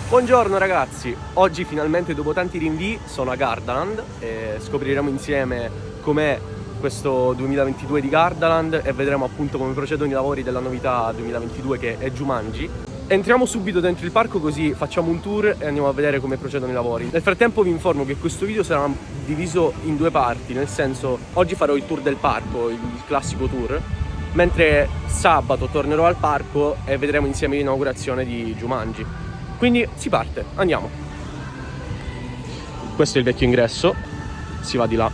Buongiorno ragazzi, oggi finalmente dopo tanti rinvii sono a Gardaland e scopriremo insieme com'è questo 2022 di Gardaland e vedremo appunto come procedono i lavori della novità 2022 che è Jumanji. Entriamo subito dentro il parco così facciamo un tour e andiamo a vedere come procedono i lavori. Nel frattempo vi informo che questo video sarà diviso in due parti, nel senso oggi farò il tour del parco, il classico tour, mentre sabato tornerò al parco e vedremo insieme l'inaugurazione di Jumanji. Quindi si parte, andiamo. Questo è il vecchio ingresso, si va di là.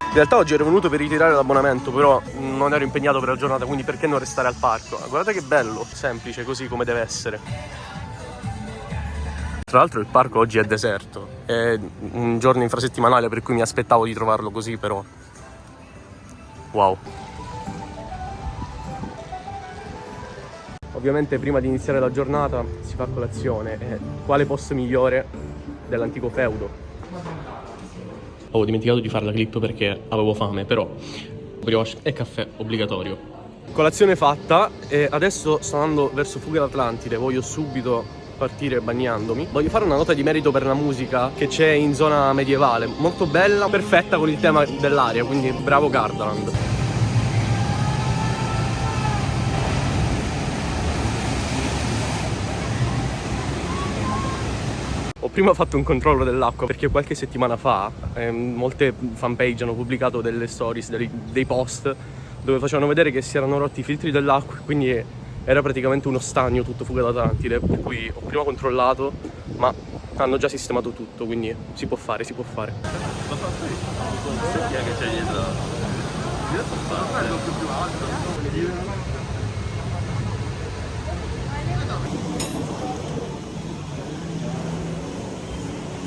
In realtà oggi ero venuto per ritirare l'abbonamento, però non ero impegnato per la giornata, quindi perché non restare al parco? Guardate che bello, semplice, così come deve essere. Tra l'altro il parco oggi è deserto, è un giorno infrasettimanale per cui mi aspettavo di trovarlo così, però wow. Ovviamente prima di iniziare la giornata si fa colazione e quale posto migliore dell'antico feudo? Ho dimenticato di fare la clip perché avevo fame, però brioche e caffè obbligatorio. Colazione fatta e adesso sto andando verso Fuga d'Atlantide, voglio subito partire bagnandomi. Voglio fare una nota di merito per la musica che c'è in zona medievale, molto bella, perfetta con il tema dell'aria, quindi bravo Gardaland. Ho prima fatto un controllo dell'acqua perché qualche settimana fa molte fanpage hanno pubblicato delle stories, dei post dove facevano vedere che si erano rotti i filtri dell'acqua, quindi era praticamente uno stagno tutto Fuga d'Atlantide, per cui ho prima controllato, ma hanno già sistemato tutto, quindi si può fare, si può fare.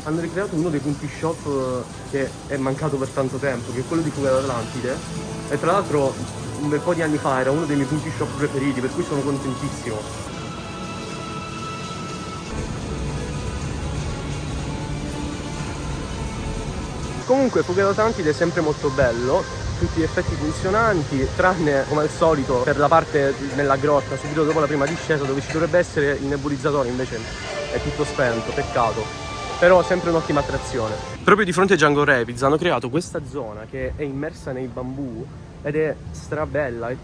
Hanno ricreato uno dei punti shop che è mancato per tanto tempo, che è quello di Fuga d'Atlantide, e tra l'altro un bel po' di anni fa era uno dei miei punti shop preferiti, per cui sono contentissimo. Comunque Fuga d'Atlantide è sempre molto bello, tutti gli effetti funzionanti, tranne come al solito per la parte nella grotta subito dopo la prima discesa dove ci dovrebbe essere il nebulizzatore, invece è tutto spento, peccato. Però sempre un'ottima attrazione. Proprio di fronte a Jungle Rapids hanno creato questa zona che è immersa nei bambù ed è strabella, è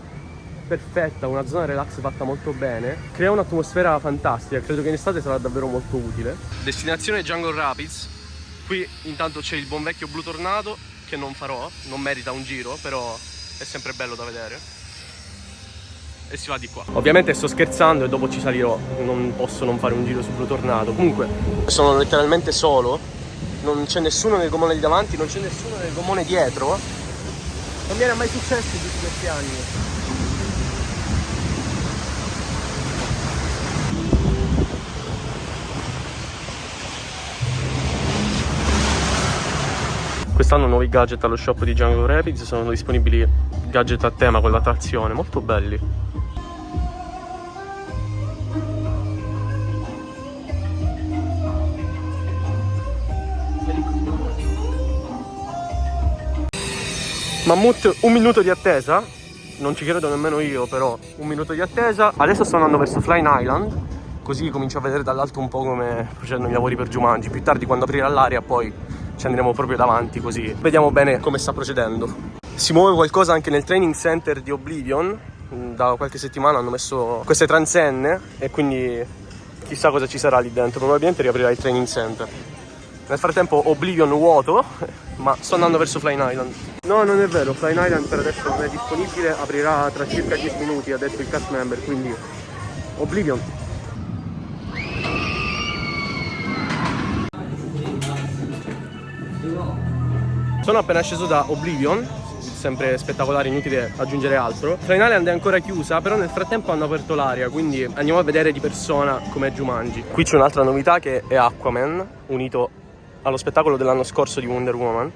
perfetta, una zona relax fatta molto bene, crea un'atmosfera fantastica, credo che in estate sarà davvero molto utile. Destinazione Jungle Rapids, qui intanto c'è il buon vecchio Blue Tornado che non farò, non merita un giro, però è sempre bello da vedere. E si va di qua. Ovviamente sto scherzando e dopo ci salirò, non posso non fare un giro su Blue Tornado. Comunque sono letteralmente solo, non c'è nessuno nel gommone di davanti, non c'è nessuno nel gommone dietro. Non mi era mai successo in tutti questi anni. Quest'anno nuovi gadget allo shop di Jungle Rapids, sono disponibili gadget a tema con la trazione, molto belli. Mammut, un minuto di attesa, non ci credo nemmeno io, però un minuto di attesa. Adesso sto andando verso Flying Island, così comincio a vedere dall'alto un po' come procedono i lavori per Jumanji. Più tardi, quando aprirà l'area, poi ci andremo proprio davanti, così vediamo bene come sta procedendo. Si muove qualcosa anche nel training center di Oblivion, da qualche settimana hanno messo queste transenne e quindi chissà cosa ci sarà lì dentro, probabilmente riaprirà il training center. Nel frattempo Oblivion vuoto, ma sto andando verso Flying Island. No, non è vero, Flying Island per adesso non è disponibile, aprirà tra circa 10 minuti, ha detto il cast member, quindi Oblivion. Sono appena sceso da Oblivion, sempre spettacolare, inutile aggiungere altro. Flying Island è ancora chiusa, però nel frattempo hanno aperto l'area, quindi andiamo a vedere di persona com'è Jumanji. Qui c'è un'altra novità che è Aquaman, unito allo spettacolo dell'anno scorso di Wonder Woman.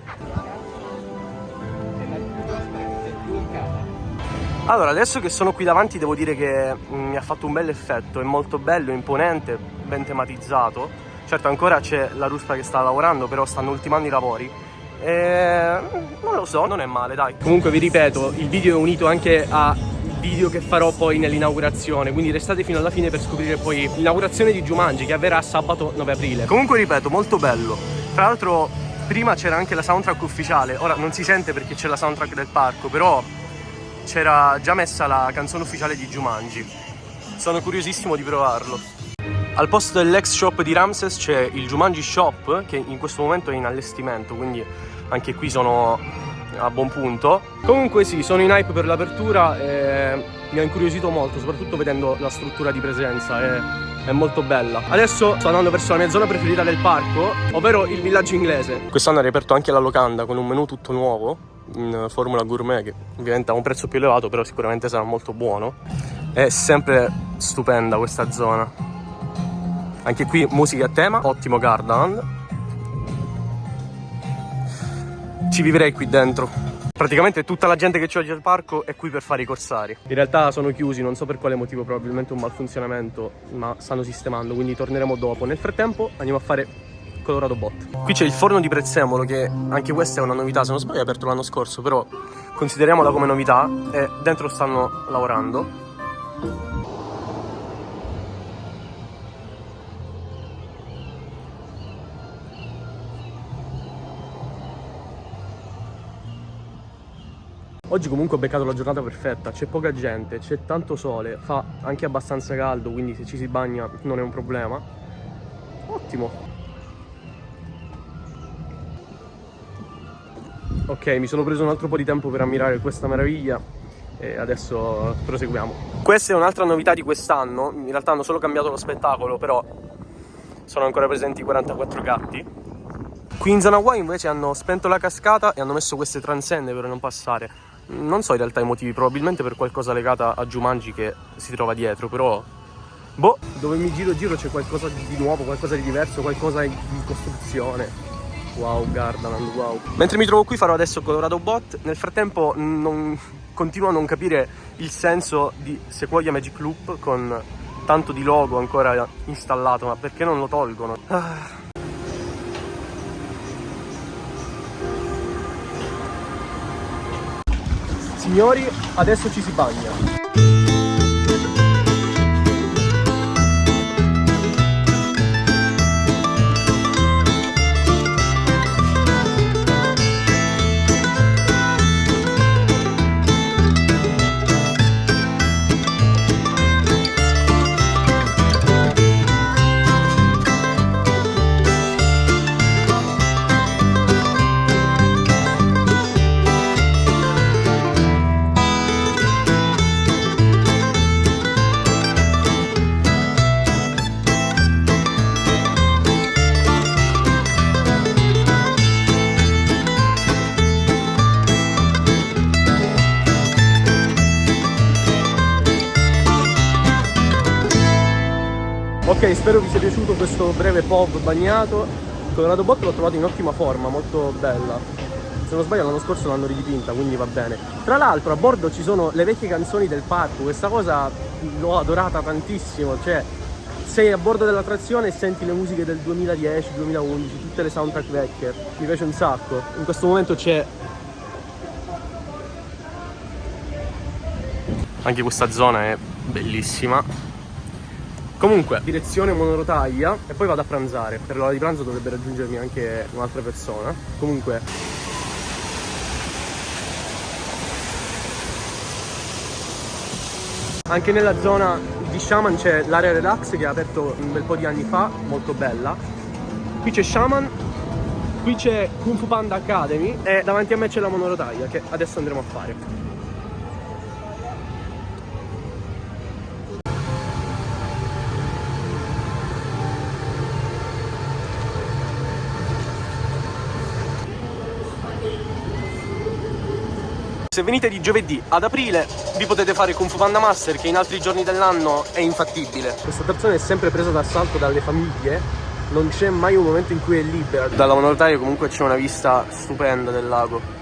Allora, adesso che sono qui davanti devo dire che mi ha fatto un bel effetto, è molto bello, imponente, ben tematizzato. Certo ancora c'è la ruspa che sta lavorando, però stanno ultimando i lavori. Non lo so, non è male, dai. Comunque vi ripeto, il video è unito anche a video che farò poi nell'inaugurazione, quindi restate fino alla fine per scoprire poi l'inaugurazione di Jumanji, che avverrà sabato 9 aprile. Comunque ripeto, molto bello. Tra l'altro prima c'era anche la soundtrack ufficiale, ora non si sente perché c'è la soundtrack del parco, però c'era già messa la canzone ufficiale di Jumanji. Sono curiosissimo di provarlo. Al posto dell'ex shop di Ramses c'è il Jumanji Shop, che in questo momento è in allestimento, quindi anche qui sono a buon punto. Comunque sì, sono in hype per l'apertura e mi ha incuriosito molto, soprattutto vedendo la struttura di presenza, è molto bella. Adesso sto andando verso la mia zona preferita del parco, ovvero il villaggio inglese. Quest'anno è riaperto anche la locanda con un menù tutto nuovo in formula gourmet, che ovviamente ha un prezzo più elevato, però sicuramente sarà molto buono. È sempre stupenda questa zona. Anche qui musica a tema, ottimo Gardaland. Ci vivrei qui dentro. Praticamente tutta la gente che c'è oggi al parco è qui per fare i corsari. In realtà sono chiusi, non so per quale motivo, probabilmente un malfunzionamento, ma stanno sistemando, quindi torneremo dopo. Nel frattempo andiamo a fare Colorado Bot. Qui c'è il forno di prezzemolo, che anche questa è una novità, se non sbaglio è aperto l'anno scorso, però consideriamola come novità, e dentro stanno lavorando. Oggi comunque ho beccato la giornata perfetta, c'è poca gente, c'è tanto sole, fa anche abbastanza caldo, quindi se ci si bagna non è un problema. Ottimo. Ok, mi sono preso un altro po' di tempo per ammirare questa meraviglia e adesso proseguiamo. Questa è un'altra novità di quest'anno, in realtà hanno solo cambiato lo spettacolo, però sono ancora presenti 44 gatti. Qui in zona Hawaii invece hanno spento la cascata e hanno messo queste transenne per non passare. Non so in realtà i motivi, probabilmente per qualcosa legata a Jumanji che si trova dietro, però boh, dove mi giro c'è qualcosa di nuovo, qualcosa di diverso, qualcosa di costruzione. Wow, Gardaland, wow. Mentre mi trovo qui farò adesso Colorado Bot. Nel frattempo continuo a non capire il senso di Sequoia Magic Loop con tanto di logo ancora installato, ma perché non lo tolgono? Signori, adesso ci si bagna. Ok, spero vi sia piaciuto questo breve POV bagnato. Colorado Bot l'ho trovato in ottima forma, molto bella. Se non sbaglio l'anno scorso l'hanno ridipinta, quindi va bene. Tra l'altro a bordo ci sono le vecchie canzoni del parco, questa cosa l'ho adorata tantissimo, cioè sei a bordo dell'attrazione e senti le musiche del 2010, 2011, tutte le soundtrack vecchie, mi piace un sacco. In questo momento c'è anche questa zona, è bellissima. Comunque, direzione monorotaia e poi vado a pranzare. Per l'ora di pranzo dovrebbe raggiungermi anche un'altra persona. Comunque, anche nella zona di Shaman c'è l'area relax che ha aperto un bel po' di anni fa, molto bella. Qui c'è Shaman, qui c'è Kung Fu Panda Academy e davanti a me c'è la monorotaia che adesso andremo a fare. Se venite di giovedì ad aprile vi potete fare Kung Fu Panda Master, che in altri giorni dell'anno è infattibile. Questa attrazione è sempre presa d'assalto dalle famiglie, non c'è mai un momento in cui è libera. Dalla monorotaia comunque c'è una vista stupenda del lago.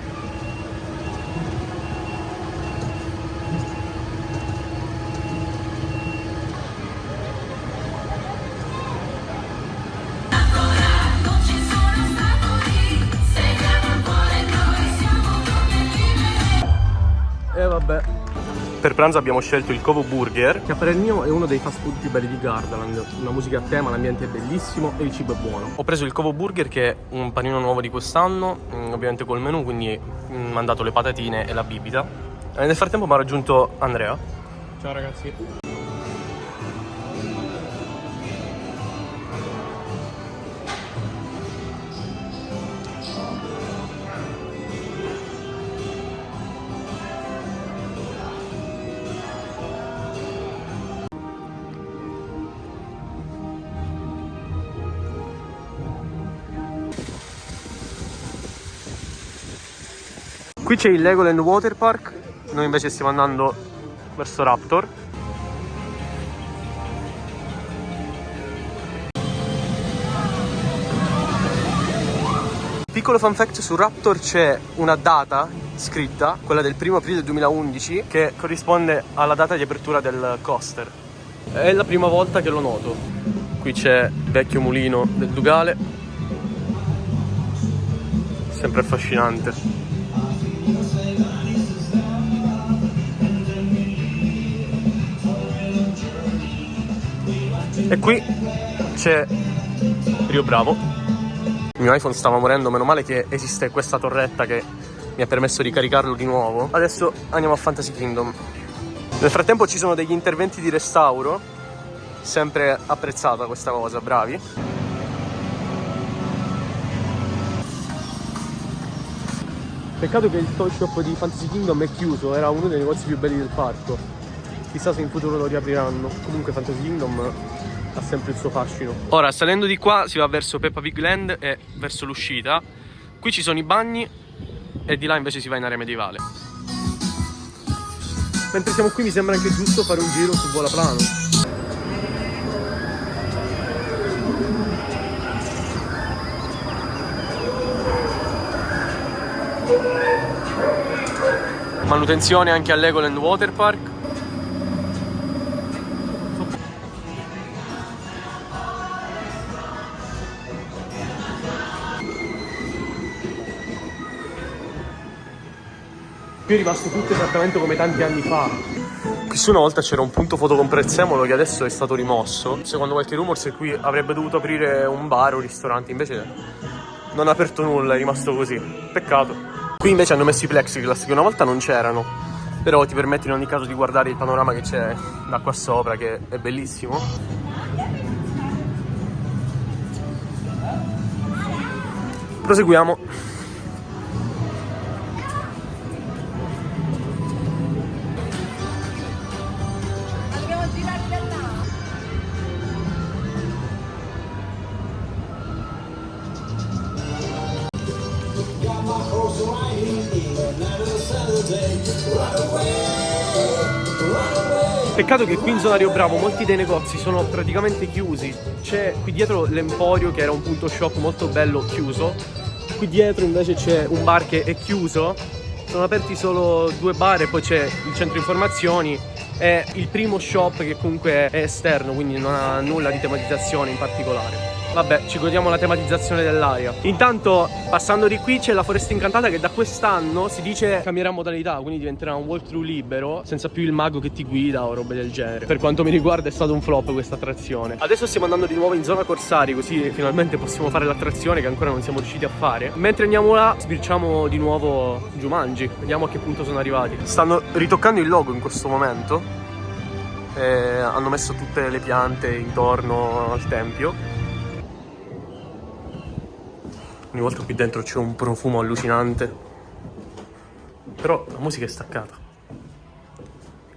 E vabbè. per pranzo abbiamo scelto il Covo Burger, che a parer mio è uno dei fast food più belli di Gardaland. Una musica a tema, l'ambiente è bellissimo e il cibo è buono. Ho preso il Covo Burger, che è un panino nuovo di quest'anno, ovviamente col menù, quindi mi hanno dato le patatine e la bibita. E nel frattempo mi ha raggiunto Andrea. Ciao ragazzi. Qui c'è il Legoland Water Park, noi invece stiamo andando verso Raptor. Piccolo fun fact: su Raptor c'è una data scritta, quella del 1° aprile 2011, che corrisponde alla data di apertura del coaster. È la prima volta che lo noto. Qui c'è il vecchio mulino del Dugale, sempre affascinante. E qui c'è Rio Bravo. Il mio iPhone stava morendo, meno male che esiste questa torretta che mi ha permesso di caricarlo di nuovo. Adesso andiamo a Fantasy Kingdom. Nel frattempo ci sono degli interventi di restauro, sempre apprezzata questa cosa, bravi. Peccato che il toy shop di Fantasy Kingdom è chiuso, era uno dei negozi più belli del parco. Chissà se in futuro lo riapriranno. Comunque Fantasy Kingdom ha sempre il suo fascino. Ora, salendo di qua si va verso Peppa Pig Land e verso l'uscita. Qui ci sono i bagni e di là invece si va in area medievale. Mentre siamo qui mi sembra anche giusto fare un giro su volaplano. Manutenzione anche al Legoland Water Park. Qui è rimasto tutto esattamente come tanti anni fa. Qui su una volta c'era un punto foto con prezzemolo che adesso è stato rimosso. Secondo qualche rumors qui avrebbe dovuto aprire un bar o un ristorante, invece non ha aperto nulla, è rimasto così. Peccato. Qui invece hanno messo i plexiglass che una volta non c'erano, però ti permette in ogni caso di guardare il panorama che c'è da qua sopra, che è bellissimo. Proseguiamo. Peccato che qui in zona Rio Bravo molti dei negozi sono praticamente chiusi. C'è qui dietro l'Emporio, che era un punto shop molto bello, chiuso. Qui dietro invece c'è un bar che è chiuso. Sono aperti solo 2 bar e poi c'è il centro informazioni e il primo shop che comunque è esterno, quindi non ha nulla di tematizzazione in particolare. Vabbè, ci godiamo la tematizzazione dell'area. Intanto, passando di qui, c'è la Foresta Incantata che da quest'anno si dice cambierà modalità, quindi diventerà un walkthrough libero, senza più il mago che ti guida o robe del genere. Per quanto mi riguarda è stato un flop questa attrazione. Adesso stiamo andando di nuovo in zona Corsari, così finalmente possiamo fare l'attrazione che ancora non siamo riusciti a fare. Mentre andiamo là, sbirciamo di nuovo Jumanji, vediamo a che punto sono arrivati. Stanno ritoccando il logo in questo momento. Hanno messo tutte le piante intorno al tempio. Ogni volta qui dentro c'è un profumo allucinante. Però la musica è staccata.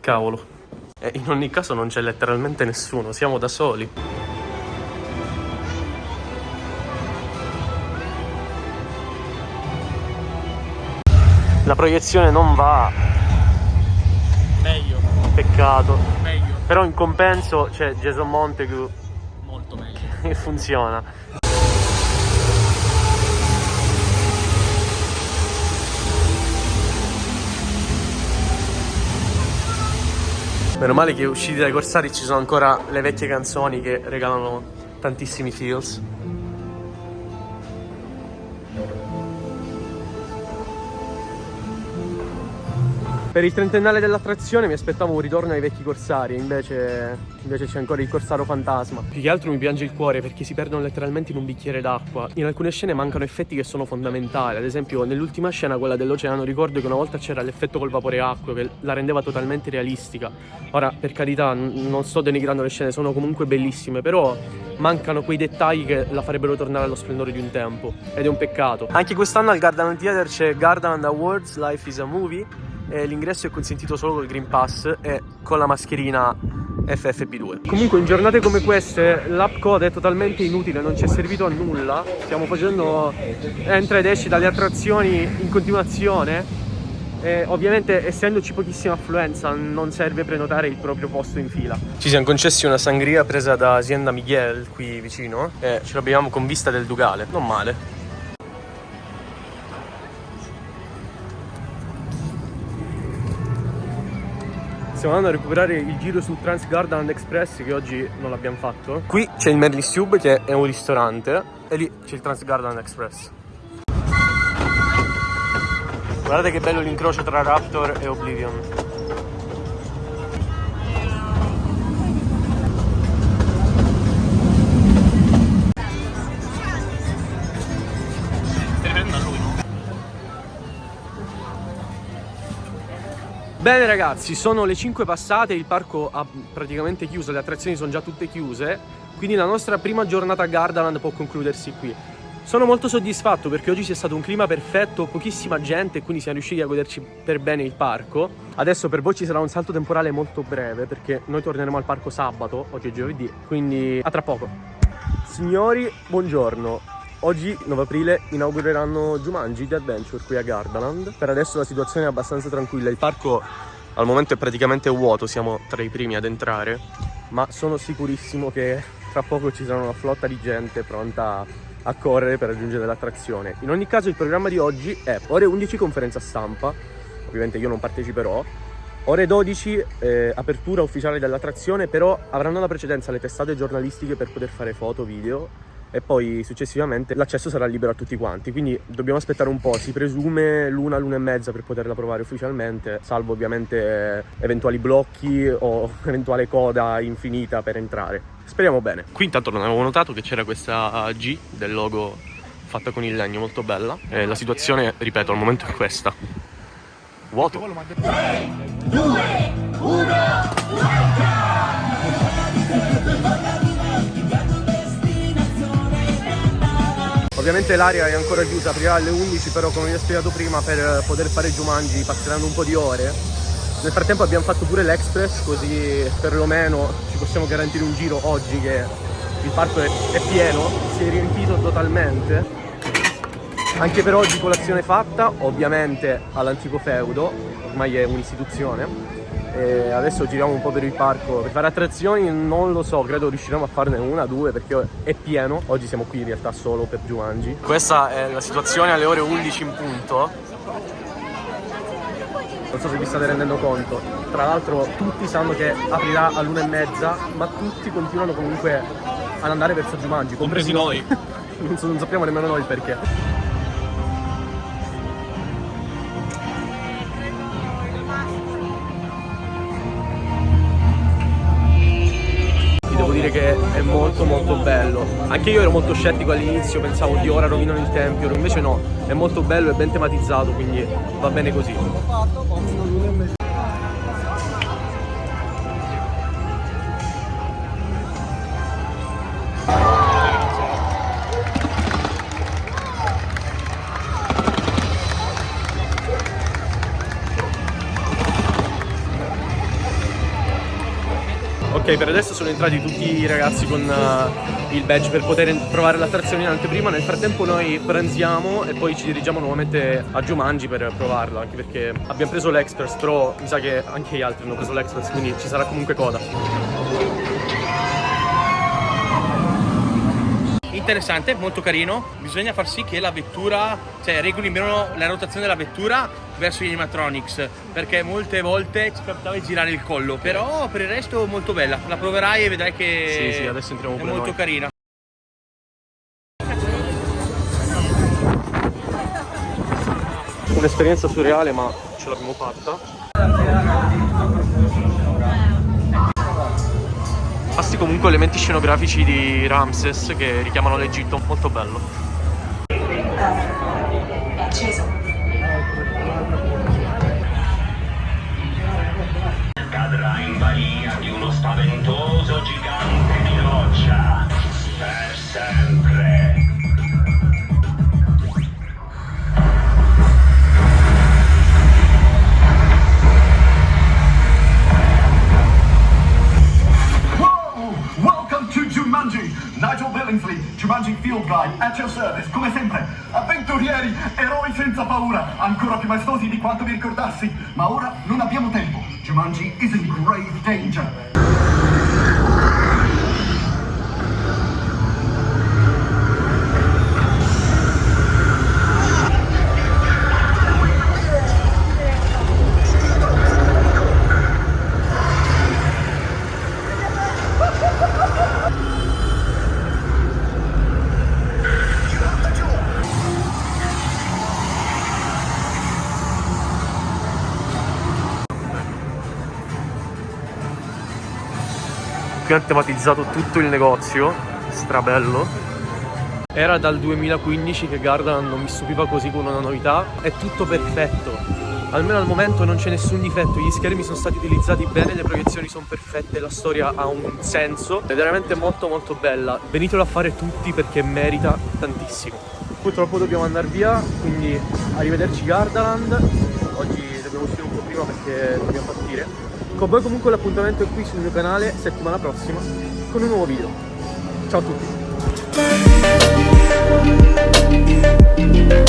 Cavolo. E in ogni caso non c'è letteralmente nessuno, siamo da soli. La proiezione non va. Meglio. Peccato. Meglio. Però in compenso c'è Jason Montague. Molto meglio. Che funziona. Meno male che usciti dai Corsari ci sono ancora le vecchie canzoni che regalano tantissimi feels. Per il trentennale dell'attrazione mi aspettavo un ritorno ai vecchi corsari, invece c'è ancora il corsaro fantasma. Più che altro mi piange il cuore perché si perdono letteralmente in un bicchiere d'acqua. In alcune scene mancano effetti che sono fondamentali, ad esempio nell'ultima scena, quella dell'oceano, ricordo che una volta c'era l'effetto col vapore acqueo che la rendeva totalmente realistica. Ora, per carità, non sto denigrando le scene, sono comunque bellissime, però mancano quei dettagli che la farebbero tornare allo splendore di un tempo, ed è un peccato. Anche quest'anno al Gardaland Theater c'è Gardaland Awards Life is a Movie e l'ingresso è consentito solo col Green Pass e con la mascherina FFP2. Comunque in giornate come queste l'app code è totalmente inutile, non ci è servito a nulla. Stiamo facendo entra ed esci dalle attrazioni in continuazione e ovviamente essendoci pochissima affluenza non serve prenotare il proprio posto in fila. Ci siamo concessi una sangria presa da Hacienda Miguel qui vicino e ce l'abbiamo con vista del Dugale, non male. Stiamo andando a recuperare il giro sul Trans Gardaland Express che oggi non l'abbiamo fatto. Qui c'è il Merlis Tube che è un ristorante e lì c'è il Trans Gardaland Express. Guardate che bello l'incrocio tra Raptor e Oblivion. Stai riprendendo a lui, no? Bene ragazzi, sono le 5 passate, il parco ha praticamente chiuso, le attrazioni sono già tutte chiuse, quindi la nostra prima giornata a Gardaland può concludersi qui. Sono molto soddisfatto perché oggi c'è stato un clima perfetto, pochissima gente e quindi siamo riusciti a goderci per bene il parco. Adesso per voi ci sarà un salto temporale molto breve perché noi torneremo al parco sabato, oggi è giovedì, quindi a tra poco. Signori, buongiorno. Oggi, 9 aprile, inaugureranno Jumanji The Adventure qui a Gardaland. Per adesso la situazione è abbastanza tranquilla, il parco al momento è praticamente vuoto, siamo tra i primi ad entrare, ma sono sicurissimo che tra poco ci sarà una flotta di gente pronta a correre per raggiungere l'attrazione. In ogni caso il programma di oggi è ore 11 conferenza stampa, ovviamente io non parteciperò, ore 12 apertura ufficiale dell'attrazione, però avranno la precedenza le testate giornalistiche per poter fare foto, video e poi successivamente l'accesso sarà libero a tutti quanti, quindi dobbiamo aspettare un po', si presume l'una e mezza per poterla provare ufficialmente, salvo ovviamente eventuali blocchi o eventuale coda infinita per entrare. Speriamo bene. Qui intanto non avevo notato che c'era questa G del logo fatta con il legno, molto bella. La situazione, ripeto, al momento è questa. Vuoto. 3, 2, 1, Ovviamente l'area è ancora chiusa, aprirà alle 11, però come vi ho spiegato prima per poter fare Jumanji passeranno un po' di ore. Nel frattempo abbiamo fatto pure l'Express, così perlomeno ci possiamo garantire un giro oggi che il parco è pieno, si è riempito totalmente. Anche per oggi colazione fatta, ovviamente all'antico feudo, ormai è un'istituzione. E adesso giriamo un po' per il parco. Per fare attrazioni non lo so, credo riusciremo a farne una o due perché è pieno. Oggi siamo qui in realtà solo per Jumanji. Questa è la situazione alle ore 11 in punto. Non so se vi state rendendo conto. Tra l'altro tutti sanno che aprirà all'1:30, ma tutti continuano comunque ad andare verso Jumanji, compresi noi. non sappiamo nemmeno noi il perché. Devo dire che è molto bello. Anche io ero molto scettico all'inizio, pensavo di ora rovinano il tempio, invece no, è molto bello, è ben tematizzato, quindi va bene così. Ok, per adesso sono entrati tutti i ragazzi con il badge per poter provare l'attrazione in anteprima. Nel frattempo noi pranziamo e poi ci dirigiamo nuovamente a Jumanji per provarla, anche perché abbiamo preso l'Express, però mi sa che anche gli altri hanno preso l'Express, quindi ci sarà comunque coda. Interessante, molto carino. Bisogna far sì che la vettura, cioè regoli meno la rotazione della vettura verso gli animatronics, perché molte volte ci capitava di girare il collo, però per il resto molto bella. La proverai e vedrai che sì, adesso entriamo è pure molto noi. carina. Un'esperienza surreale, ma ce l'abbiamo fatta. Questi comunque elementi scenografici di Ramses che richiamano l'Egitto, molto bello. Acceso. Cadrà in balia di uno spaventoso gigante di roccia. Per sempre. Welcome to Jumanji! Nigel Billingsley, Jumanji Field Guide, at your service, come sempre. Avventurieri, eroi senza paura, ancora più maestosi di quanto vi ricordassi. Ma ora non abbiamo tempo. Jumanji is in grave danger. Qui hanno tematizzato tutto il negozio, strabello. Era dal 2015 che Gardaland non mi stupiva così con una novità. È tutto perfetto, almeno al momento non c'è nessun difetto. Gli schermi sono stati utilizzati bene, le proiezioni sono perfette, la storia ha un senso. È veramente molto molto bella. Venitelo a fare tutti perché merita tantissimo. Purtroppo dobbiamo andare via, quindi arrivederci Gardaland. Oggi dobbiamo uscire un po' prima perché dobbiamo partire. Con voi comunque l'appuntamento è qui sul mio canale settimana prossima con un nuovo video. Ciao a tutti!